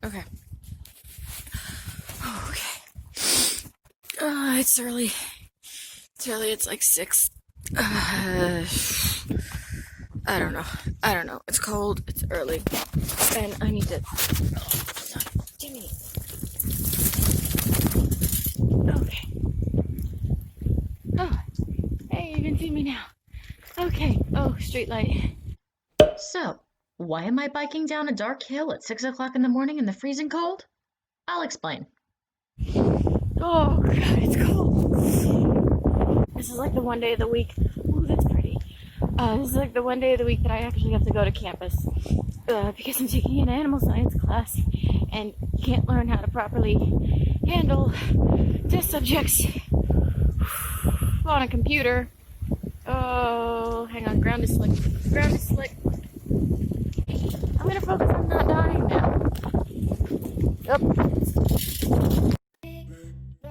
Okay. Okay. It's early. It's early. It's like 6. I don't know. I don't know. It's cold. It's early. And I need to... Oh, Jimmy. Okay. Oh. Hey, you can see me now. Okay. Oh, street light. So, why am I biking down a dark hill at 6 o'clock in the morning in the freezing cold? I'll explain. Oh, God, it's cold. This is like the one day of the week. Ooh, that's pretty. This is like the one day of the week that I actually have to go to campus because I'm taking an animal science class and you can't learn how to properly handle test subjects on a computer. Oh, hang on, ground is slick. Ground is slick. I'm gonna focus on not dying now. Yep.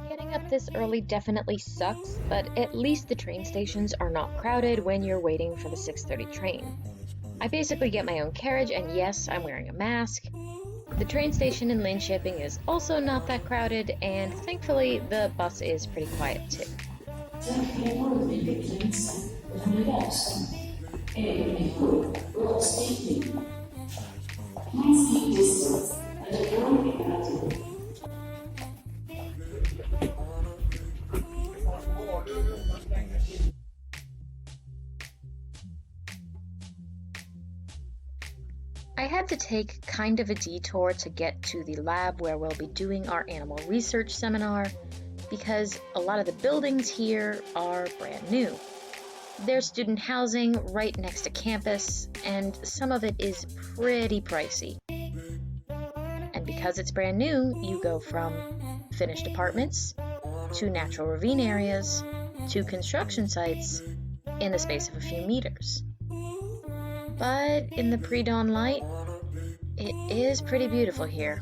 Getting up this early definitely sucks, but at least the train stations are not crowded when you're waiting for the 6:30 train. I basically get my own carriage, and yes, I'm wearing a mask. The train station in Linköping is also not that crowded, and thankfully the bus is pretty quiet too. I had to take kind of a detour to get to the lab where we'll be doing our animal research seminar because a lot of the buildings here are brand new. There's student housing right next to campus, and some of it is pretty pricey. And because it's brand new, you go from finished apartments to natural ravine areas to construction sites in the space of a few meters. But in the pre-dawn light, it is pretty beautiful here.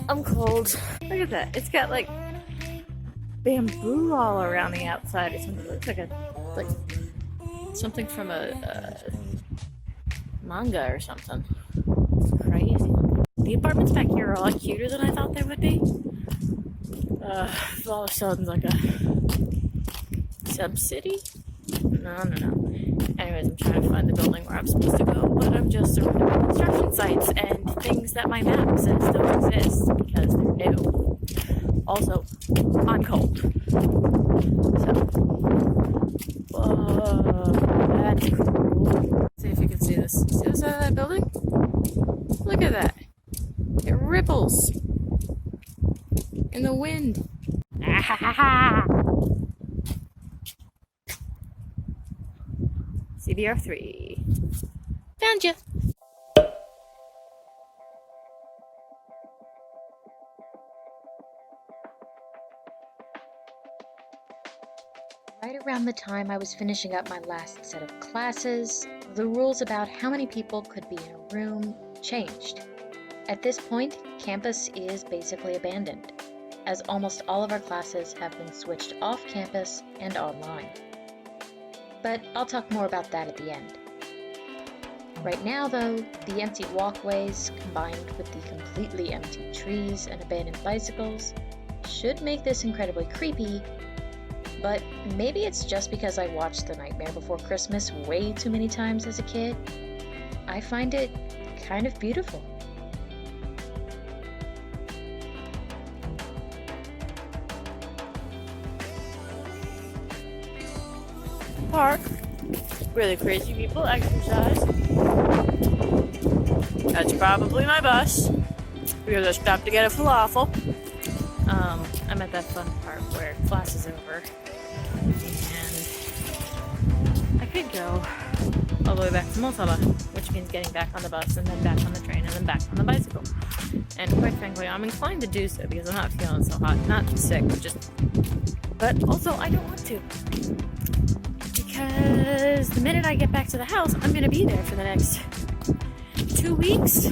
I'm cold. Look at that. It's got like bamboo all around the outside or something. It looks like something from a manga or something. It's crazy. The apartments back here are a lot cuter than I thought they would be. All of a sudden like a sub-city? No. Anyways, I'm trying to find the building where I'm supposed to go, but I'm just surrounded by construction sites and things that my map says don't exist because they're new. Also, I'm cold. So, that's cool. See if you can see this. See this side of that building? Look at that. It ripples in the wind. CBR3. Found you. Right around the time I was finishing up my last set of classes, the rules about how many people could be in a room changed. At this point, campus is basically abandoned, as almost all of our classes have been switched off campus and online. But I'll talk more about that at the end. Right now, though, the empty walkways combined with the completely empty trees and abandoned bicycles should make this incredibly creepy, but maybe it's just because I watched The Nightmare Before Christmas way too many times as a kid. I find it kind of beautiful. Park where the crazy people exercise. That's probably my bus because I stopped to get a falafel. I'm at that fun part where class is over and I could go all the way back to Motala, which means getting back on the bus and then back on the train and then back on the bicycle. And quite frankly, I'm inclined to do so because I'm not feeling so hot. Not sick, but also I don't want to. Because the minute I get back to the house, I'm going to be there for the next 2 weeks.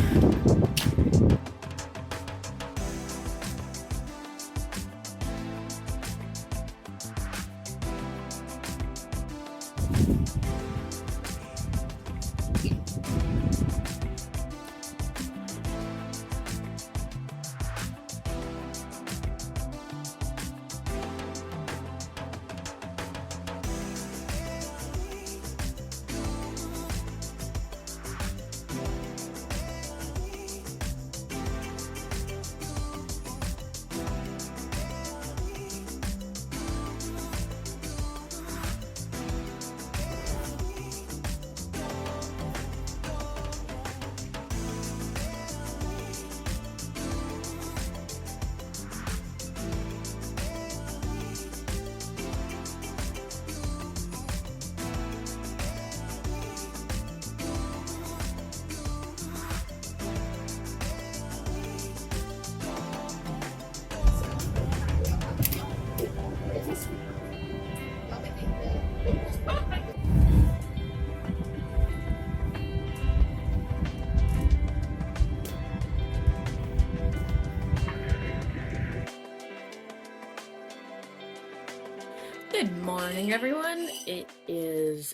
morning, everyone. It is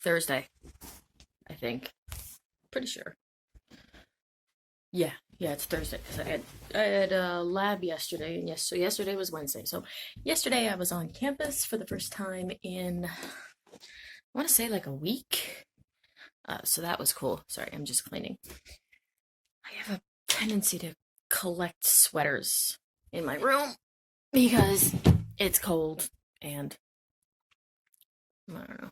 Thursday, I think. Pretty sure. Yeah, it's Thursday because I had a lab yesterday, and so yesterday was Wednesday. So yesterday I was on campus for the first time in, I want to say like a week. So that was cool. Sorry, I'm just cleaning. I have a tendency to collect sweaters in my room because it's cold and I don't know.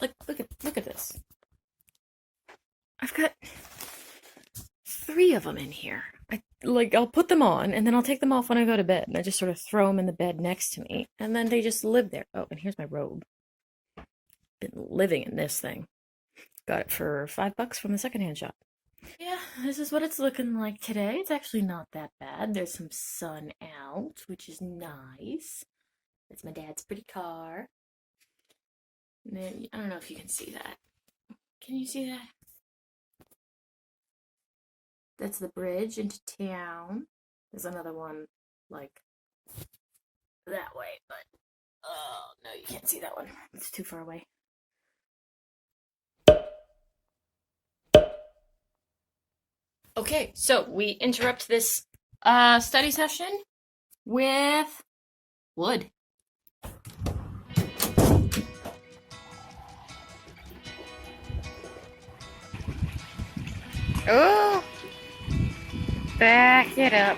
Like, look at this. I've got 3 of them in here. I'll put them on and then I'll take them off when I go to bed, and I just sort of throw them in the bed next to me, and then they just live there. Oh, and here's my robe. Been living in this thing. Got it for $5 from the secondhand shop. Yeah, this is what it's looking like today. It's actually not that bad. There's some sun out, which is nice. It's my dad's pretty car. And then, I don't know if you can see that. Can you see that? That's the bridge into town. There's another one, like, that way, but, oh, no, you can't see that one. It's too far away. Okay, so we interrupt this study session with wood. Oh, back it up.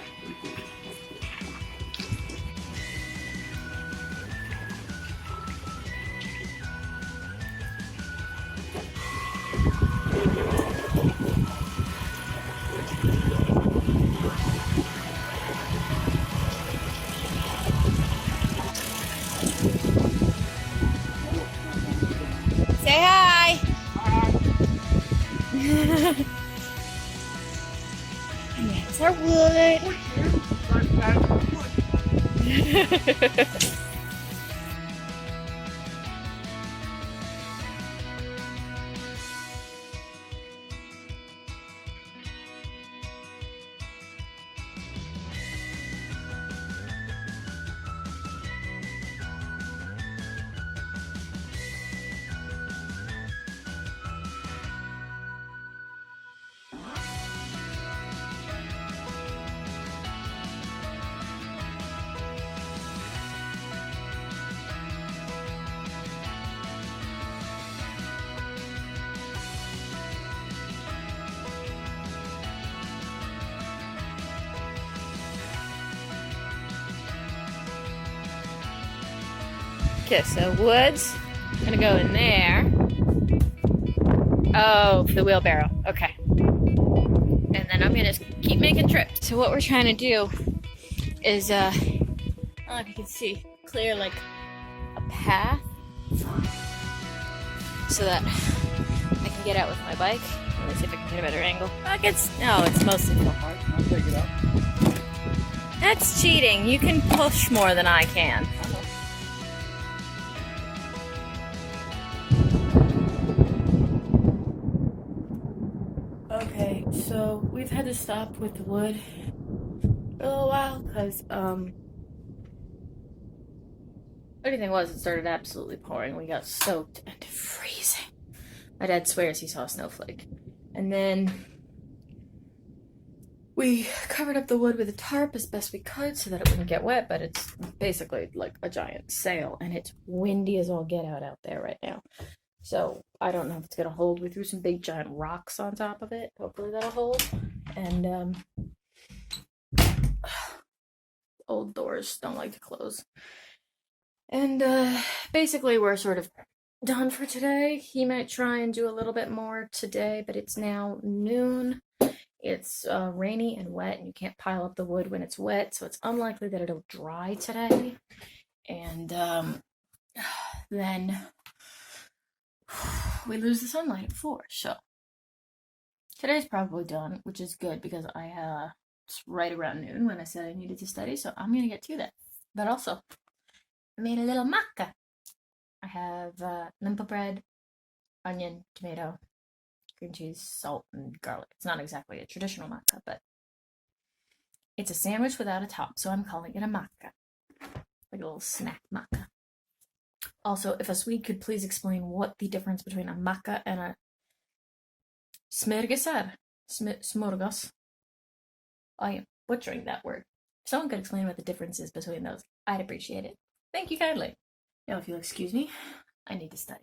Say hi. And that's our wood. Okay, so wood's gonna go in there. Oh, for the wheelbarrow. Okay. And then I'm gonna keep making trips. So what we're trying to do is, I don't know if you can see, clear like a path so that I can get out with my bike. Let me see if I can get a better angle. It's mostly full hard. I'll take it up. That's cheating. You can push more than I can. Okay, so we've had to stop with the wood for a little while because anything was, it started absolutely pouring. We got soaked and freezing. My dad swears he saw a snowflake. And then we covered up the wood with a tarp as best we could so that it wouldn't get wet, but it's basically like a giant sail, and it's windy as all get out there right now. So I don't know if it's gonna hold. We threw some big giant rocks on top of it. Hopefully that'll hold. And old doors don't like to close. And basically we're sort of done for today. He might try and do a little bit more today, but it's now noon. It's rainy and wet, and you can't pile up the wood when it's wet, so it's unlikely that it'll dry today. And then we lose the sunlight at 4. So today's probably done, which is good because it's right around noon when I said I needed to study, so I'm gonna get to that. But also, I made a little maca. I have limpa bread, onion, tomato, cream cheese, salt, and garlic. It's not exactly a traditional maca, but it's a sandwich without a top, so I'm calling it a maca. like a little snack maca. Also, if a Swede could please explain what the difference between a maca and a smörgåsar, smörgås. I am butchering that word. If someone could explain what the difference is between those, I'd appreciate it. Thank you kindly. Now, if you'll excuse me, I need to study.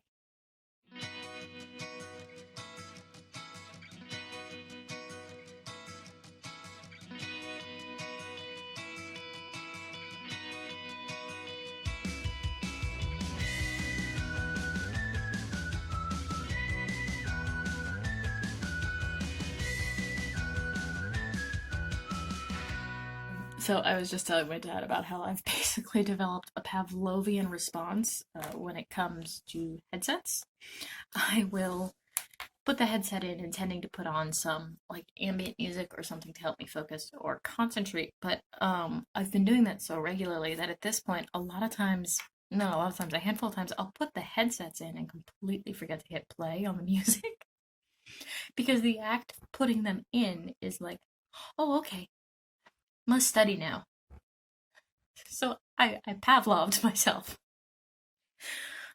So I was just telling my dad about how I've basically developed a Pavlovian response when it comes to headsets. I will put the headset in intending to put on some like ambient music or something to help me focus or concentrate, but I've been doing that so regularly that at this point a handful of times I'll put the headsets in and completely forget to hit play on the music because the act of putting them in is like, oh, okay, must study now. So I Pavloved myself,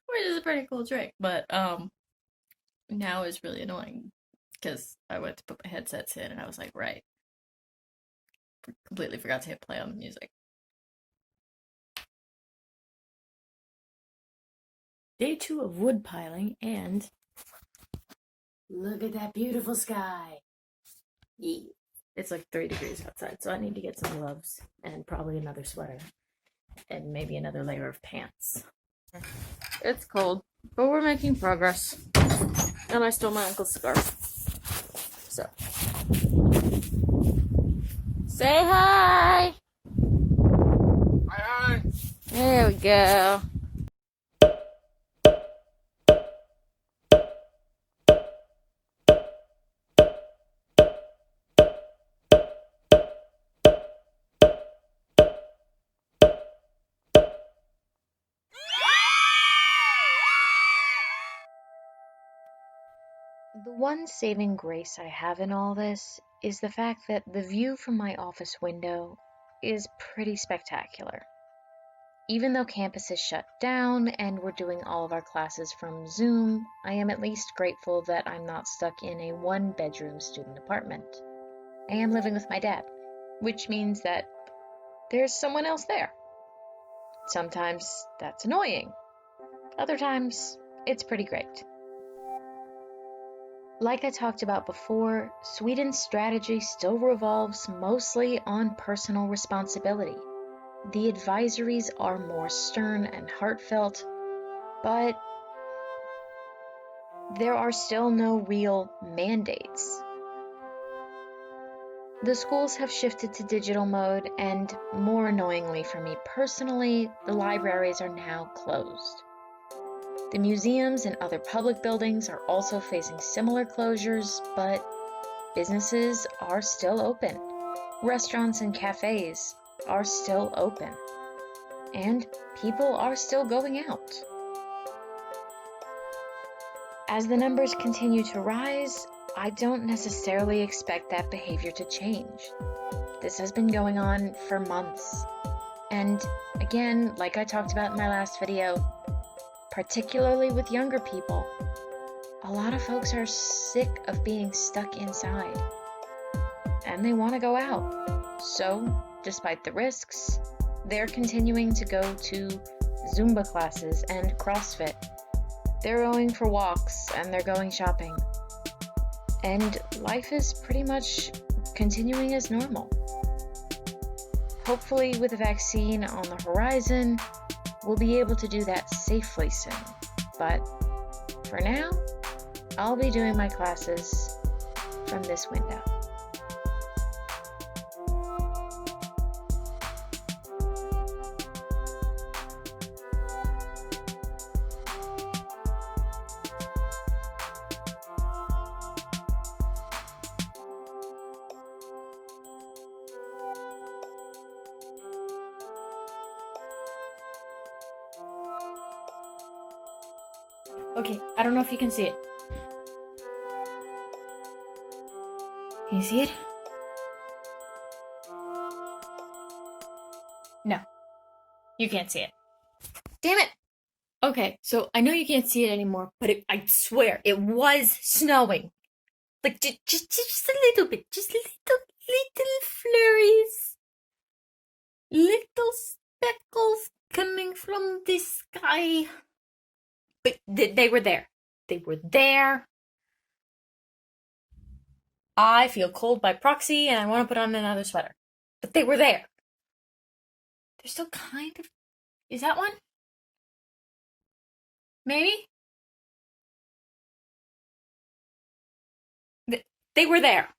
which is a pretty cool trick, but now is really annoying because I went to put my headsets in and I was like, right, completely forgot to hit play on the music. Day 2 of wood piling, and look at that beautiful sky. Yeah. It's like 3 degrees outside, so I need to get some gloves and probably another sweater and maybe another layer of pants. It's cold, but we're making progress. And I stole my uncle's scarf. So. Say hi! Hi. There we go. The one saving grace I have in all this is the fact that the view from my office window is pretty spectacular. Even though campus is shut down and we're doing all of our classes from Zoom, I am at least grateful that I'm not stuck in a one-bedroom student apartment. I am living with my dad, which means that there's someone else there. Sometimes that's annoying. Other times, it's pretty great. Like I talked about before, Sweden's strategy still revolves mostly on personal responsibility. The advisories are more stern and heartfelt, but there are still no real mandates. The schools have shifted to digital mode, and more annoyingly for me personally, the libraries are now closed. The museums and other public buildings are also facing similar closures, but businesses are still open. Restaurants and cafes are still open. And people are still going out. As the numbers continue to rise, I don't necessarily expect that behavior to change. This has been going on for months. And again, like I talked about in my last video, particularly with younger people, a lot of folks are sick of being stuck inside. And they want to go out. So, despite the risks, they're continuing to go to Zumba classes and CrossFit. They're going for walks and they're going shopping. And life is pretty much continuing as normal. Hopefully, with a vaccine on the horizon, we'll be able to do that safely soon. But for now, I'll be doing my classes from this window. Okay, I don't know if you can see it. Can you see it? No. You can't see it. Damn it! Okay, so I know you can't see it anymore, but I swear, it was snowing. Like, just a little bit. Just little flurries. Little speckles coming from the sky. But they were there. They were there. I feel cold by proxy and I want to put on another sweater. But they were there. They're still kind of... Is that one? Maybe? They were there.